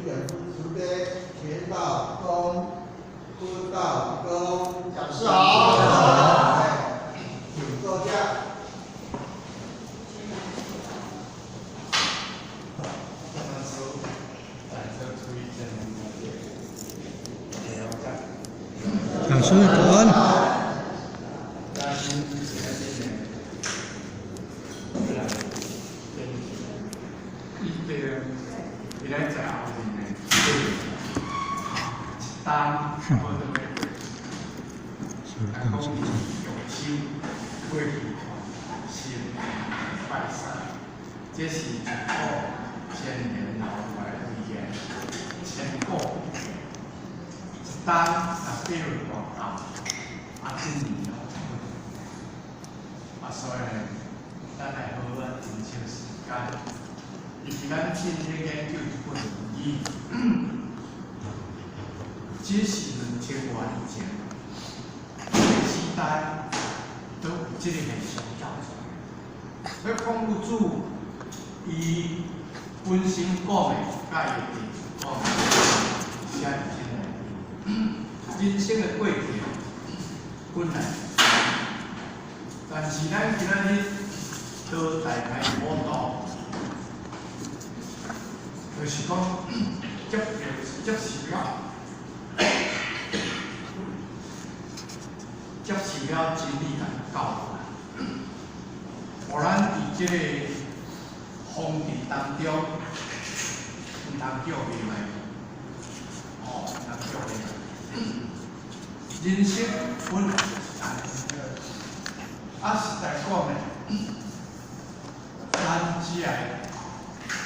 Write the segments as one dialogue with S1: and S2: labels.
S1: 人之慈悲，前道恭，夫道恭。
S2: 讲师好。
S1: 请坐下。
S3: 讲师早安。
S4: 这是一个千年老来的语言，前后一单若比如大道，今年所以呢，咱来好好珍惜时间。尤其咱今日研究一本语，只是2000多年前，时代都有这个现象造出来。所以孔夫子伊本身讲的，甲伊弟子讲的，写伫这内面。人生的过程本来，但是咱今仔日都大概摸到，就是讲接受了真理来教导，互咱伫这个风尘当中，唔通叫命来，唔通叫命来。人生本来就是安尼，实在讲呢，咱只系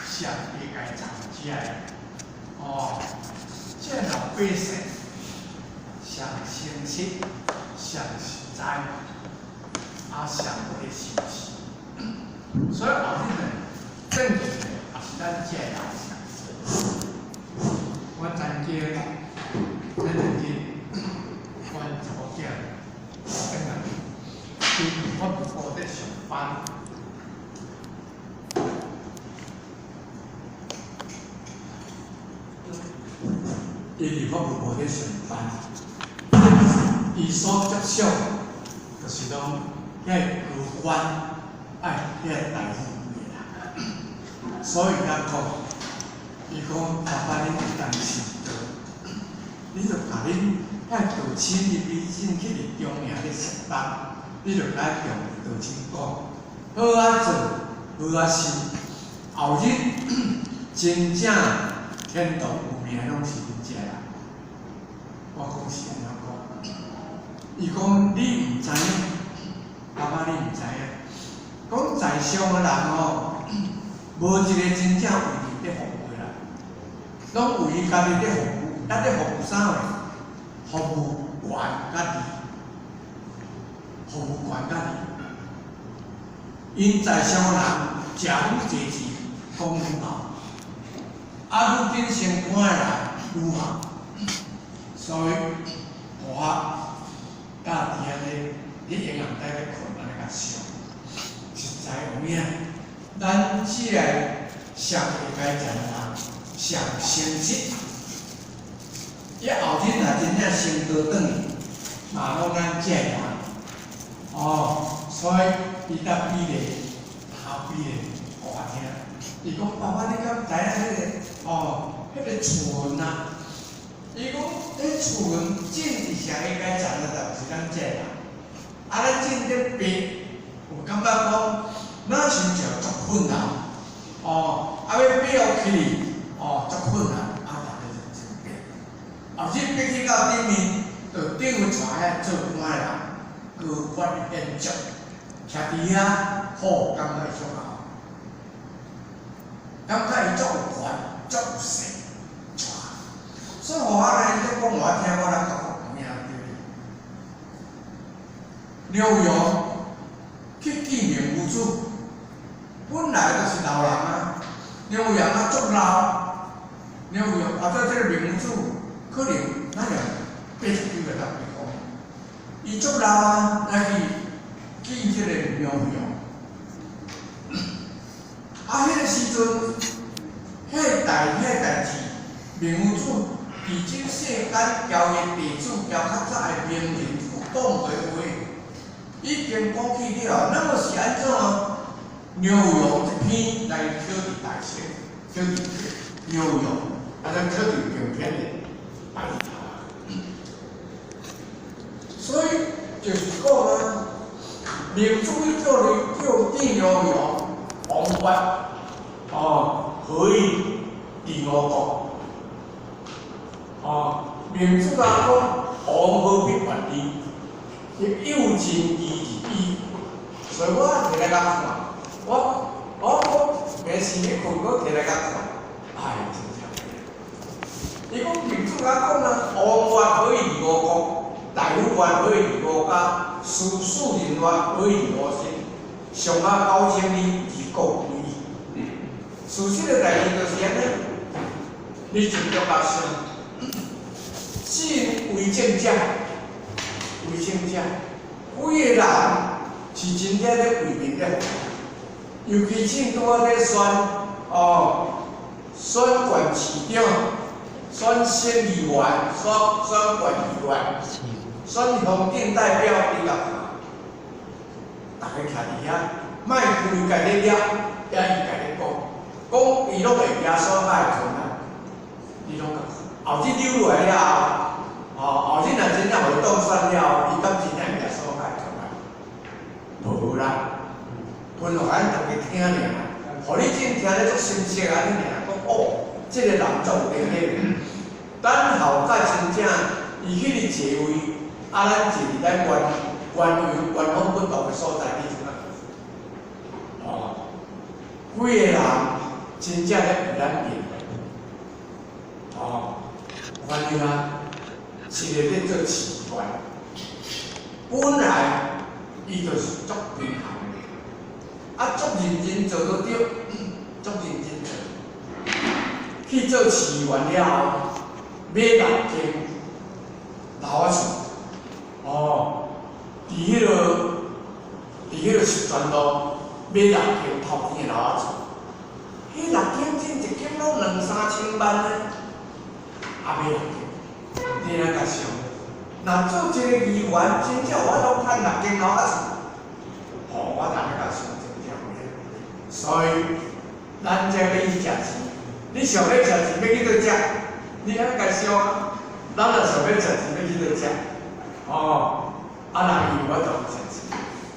S4: 上帝该做，只系这老百姓上诚实、上实在，上会实施。所以后日呢，正经的也是咱这老乡。我曾经我查某囝，我部在上班。伊伫法务部咧上班，伊所接受就是讲，遐高官爱遐大富的啦。所以咱讲，伊讲爸爸恁有当时道，你著甲恁遐道亲入去先去伫中央咧上班，你著甲中道亲讲，好啊做，好啊收，后日真正天堂有名拢是恁遮啦。我讲是安怎讲？伊讲你毋知影，爸爸你毋知影，讲在上的人无一个真正为伊咧服务的啦，拢为伊家己咧服务，咧服务啥个？服务权甲利，服务权甲利。因在上的人食愈济钱，讲愈好，愈紧升官的人愈好。所以，我甲伫遐咧，你银行贷咧困安尼甲想，实在有影。咱既然上帝该讲的人，上诚实，伊后日若真正升到转去，嘛拢咱这人。所以伊甲比咧，头比咧，互我听。伊讲爸爸，你敢知影迄个厝啊？伊讲，迄厝园种是上应该长的，就是咱这人。咱种咧白，有感觉讲，哪想着足困难。要表起，足困难，大家就种白。后日爬去到顶面，就顶有带遐做官的人，高官延续，徛伫遐，好感觉足好，感觉伊足有权，足有势。所以我来咧讲我听，我来讲名对。刘墉去见明武祖，本来就是老人啊。刘墉足老，刘墉在这个明武祖可能那样80几个人来讲，伊足老啊，来去见这个刘墉。迄个时阵，迄代志。
S2: 明主以今世间交易地主交较早的名人讲做话，已经讲起了，那么是安怎？牛肉一片来挑伫大车，挑伫牛肉，啊，咱挑伫平片的白头。所以就是讲啊，明主叫地牛肉王法，可以第五国。明主啊讲，王好必管理，有情义义，所以我摕来甲看，我平时咧困，我摕来甲看，真正。伊讲明主啊讲啊，王法可以第五国，大夫官可以第五家，书人法可以第五星，上下9千里而国为。事实的代志就是安尼，你真要甲想。是为政者，规个人是真正咧为民咧，尤其正拄咧选县市长、选县议员、选县议员、选乡镇代表，你甲看，大家徛伫遐，莫规家己了，也伊家己讲伊拢会举所在的困难，你拢甲看。后日溜落来了后日若真正会当选了，伊敢真正举所在的困难？无啦，分互咱大家听尔，互你真听咧足深切安尼尔，讲这个人做得起。等后甲真正伊迄个座位，咱坐伫咱官方不同的所在，你知影？规个人真正咧为咱面。反正是咧做市员，本来伊就是足平衡，足认真做到对，足认真做。去做市员了后，买6间楼厝，伫迄个石泉路买6间头天的楼厝，迄6间真一间拢2、3千万呢。买6间，你来甲想，若做一个议员，真正我拢趁6间楼厝，我当然甲想真正有。所以，咱这要去食钱，你想要食钱要去倒食，你安尼甲想啊？咱若想要食钱要去倒食，人议员就有食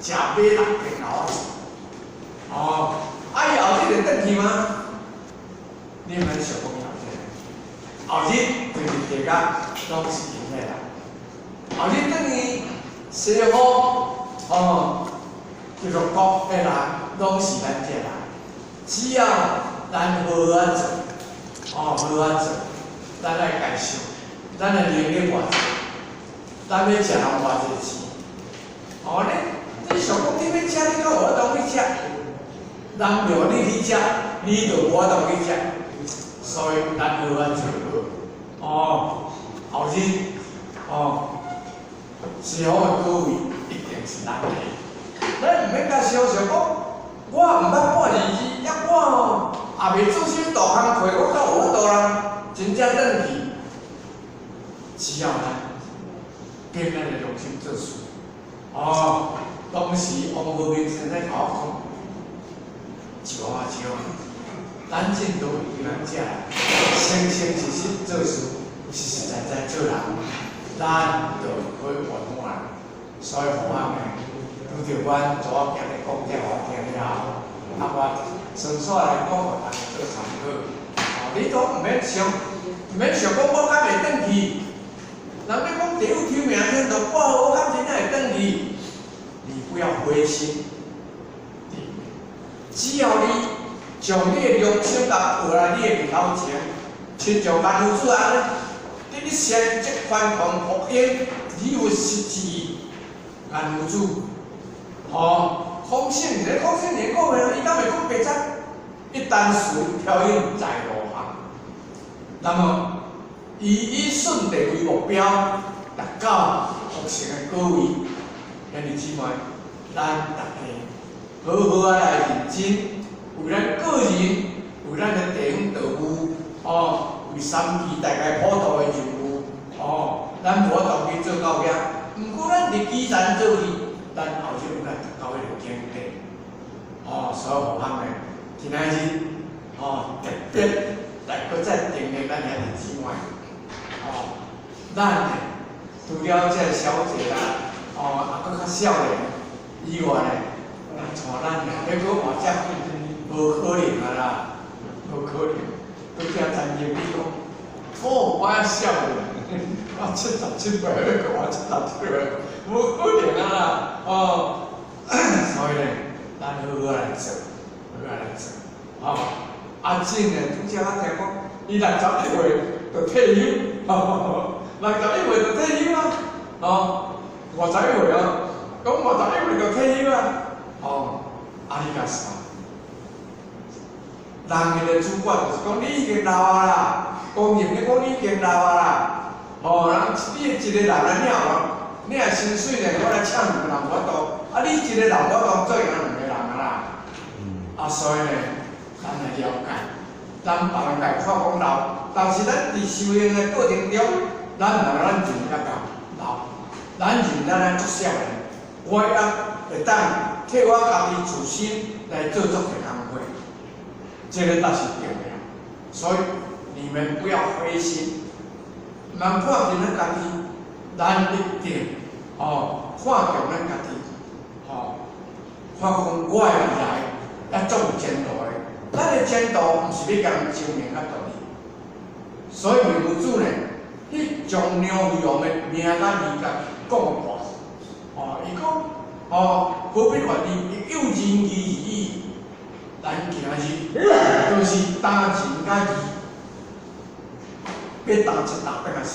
S2: 钱，食买6间楼厝，伊后日会转去吗？你们想讲？后日就是大家拢是赢的啦。后日等于西方叫做国的人，拢是咱这人。只要咱好做，好做，咱来介绍，咱的能力偌济，咱要食人偌济钱。你想讲你要食，你到我当去食，人庙你去食，你就我当去食。所以咱好做。后日是好的各位一定是咱的。咱毋免甲想讲，我毋捌半日去，我也未做啥大工课，我到我倒啦，真正转去，只要咱凭咱的良心做事。当时王和平先生甲我讲，招，咱进都为咱遮来，诚实做事，实在做人，咱就可以圆满。所以互我呢，拄着阮昨仔今日讲这我听了，我纯粹来讲，互大家做参考。你都毋免想讲我敢会转去。人要讲地府抽名天道，我敢真正会转去。你不要灰心，只要你。将你的良心甲学来你的面头前，亲像万夫主安尼，你先即宽宏福音，礼物实际，万夫主，孔圣人讲的，伊敢会讲白贼？一旦顺飘逸在路行，那么以顺地为目标，达到福成的各位兄弟姊妹，咱大家好好来认真。为咱个人，为咱的地方道务，为社3期大概普渡的任务，咱无当去做到遐。毋过咱伫基层做去，咱后日有咱到迄个境界，所以互咱诶，今仔日特别来搁再定咧咱遐日之外，咱除了这个小姐啦，啊搁较少年以外咧，带咱咧，要搁换只无可能啊啦，无可能，搁惊陈经理讲，我遐少年，我77、8要搁我77岁，无可能啊啦，所以咧，咱好好来做，好好来做，阿静咧，拄则我听讲，伊61岁就退休，61岁就退休啊，51岁啊，讲51岁就退休啊，你甲想？人个的主管就是讲你已经老啊啦，公认咧讲你已经老啊啦，你一个人来领你若薪水咧，我来请2个人无法度，你一个人我当做两个人啊啦，所以咧，咱来了解，咱别人来看讲老，但是咱伫修行的过程中，咱毋通咱认甲老，咱认咱足少年，我会当替我家己自身来做足个工作。这个才是重要，所以你们不要灰心，咱看见咱家己，咱一定看重咱家己，看讲我的未来要做有前途的，咱的前途毋是要甲人证明较道理，所以名主呢，伊将牛羊的名甲字甲讲大，伊讲何必法律，伊有仁义义。咱今日就是担钱甲义，要担一担变较少。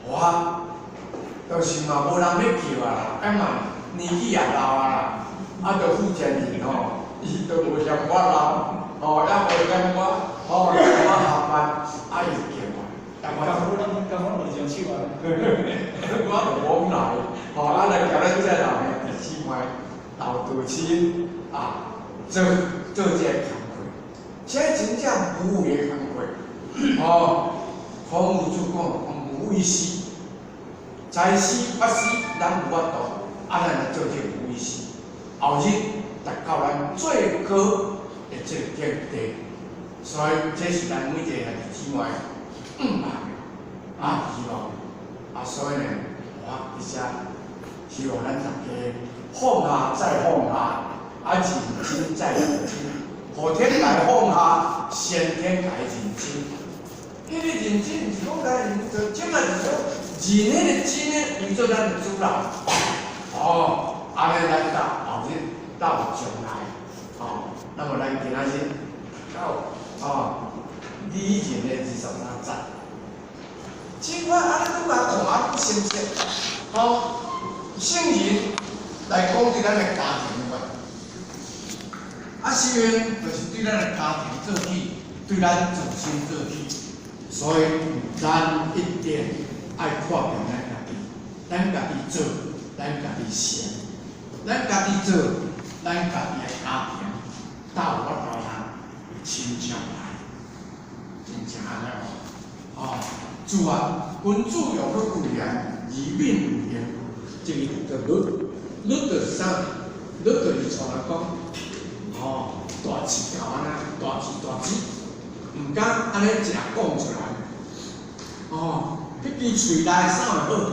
S2: 我就是嘛无人要叫啊啦，年纪也老啊啦，着负责任伊着无嫌我老，也无嫌我，我下班伊就叫我，但我无上手啊，我着往来，来交咱这人的第4摆。老杜亲做这个工作，现在真正服务的工作，孔武主讲无为师，财师、法师咱有法度，咱来做这个无为师，后日达到咱最高的这个境界，所以这是咱每一个孩子之外希望，所以呢，我一下希望咱大家。放下再放下，认真再认真，后天来放下，先天来认真。迄个认真毋是讲来认真，即卖是说人迄个真诶为做咱诶主人。安尼咱后日到将来，那么咱今仔日到理人诶23站，即款安尼拄来看都新鲜，圣人。来讲对咱的家庭关，修行就是对咱的家庭做起，对咱自身做起，所以咱一定爱看重咱家己做，咱家己成，咱家己做，咱家己的家庭，才有法度通亲像来，真正安尼主啊，君主有个贵人，以命为言，这个叫律。律就是啥？律就是像来讲，大字头安尼，大字，毋敢安尼直讲出来。迄支喙内啥会好？